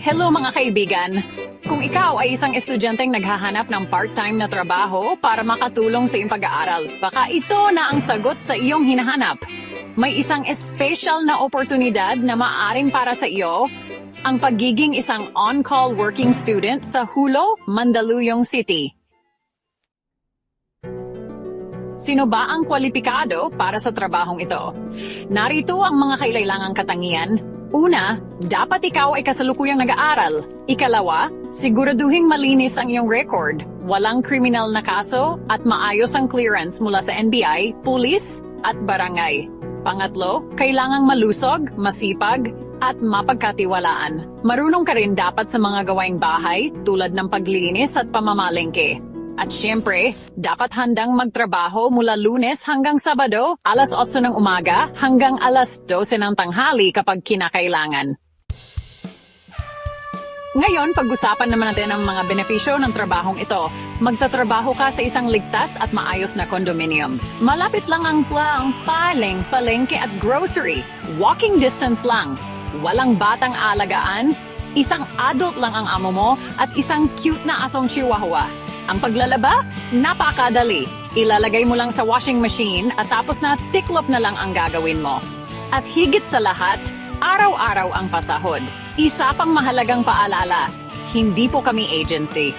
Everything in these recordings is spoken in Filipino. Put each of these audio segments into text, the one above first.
Hello mga kaibigan! Kung ikaw ay isang estudyanteng naghahanap ng part-time na trabaho para makatulong sa iyong pag-aaral, baka ito na ang sagot sa iyong hinahanap. May isang espesyal na oportunidad na maaaring para sa iyo, ang pagiging isang on-call working student sa Hulo, Mandaluyong City. Sino ba ang kwalipikado para sa trabahong ito? Narito ang mga kailangang katangian. Una, dapat ikaw ay kasalukuyang nag-aaral. Ikalawa, siguraduhing malinis ang iyong record, walang kriminal na kaso, at maayos ang clearance mula sa NBI, pulis, at barangay. Pangatlo, kailangang malusog, masipag, at mapagkatiwalaan. Marunong ka rin dapat sa mga gawaing bahay tulad ng paglinis at pamamalengke. At syempre, dapat handang magtrabaho mula Lunes hanggang Sabado, alas 8 ng umaga hanggang alas 12 ng tanghali kapag kinakailangan. Ngayon, pag-usapan naman natin ang mga benepisyo ng trabahong ito. Magtatrabaho ka sa isang ligtas at maayos na condominium. Malapit lang ang palengke at grocery. Walking distance lang. Walang batang alagaan. Isang adult lang ang amo mo at isang cute na asong chihuahua. Ang paglalaba, napakadali. Ilalagay mo lang sa washing machine at tapos na tiklop na lang ang gagawin mo. At higit sa lahat, araw-araw ang pasahod. Isa pang mahalagang paalala, hindi po kami agency.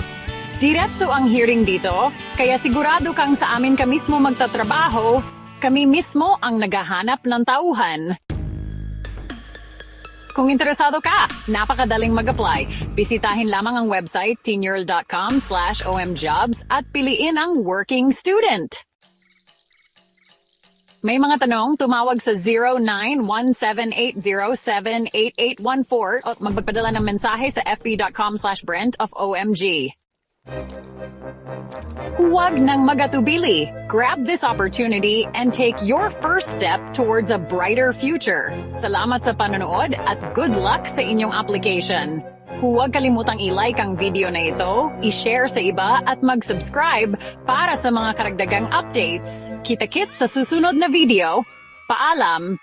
Diretso ang hearing dito, kaya sigurado kang sa amin ka mismo magtatrabaho, kami mismo ang naghahanap ng tauhan. Kung interesado ka, napakadaling mag-apply. Bisitahin lamang ang website tinyurl.com/omjobs at piliin ang working student. May mga tanong, tumawag sa 091780788814 o magpadala ng mensahe sa fb.com/Brent of OMG. Huwag nang magatubili. Grab this opportunity and take your first step towards a brighter future. Salamat sa panonood at good luck sa inyong application. Huwag kalimutang i-like ang video na ito, i-share sa iba at mag-subscribe para sa mga karagdagang updates. Kita-kits sa susunod na video. Paalam!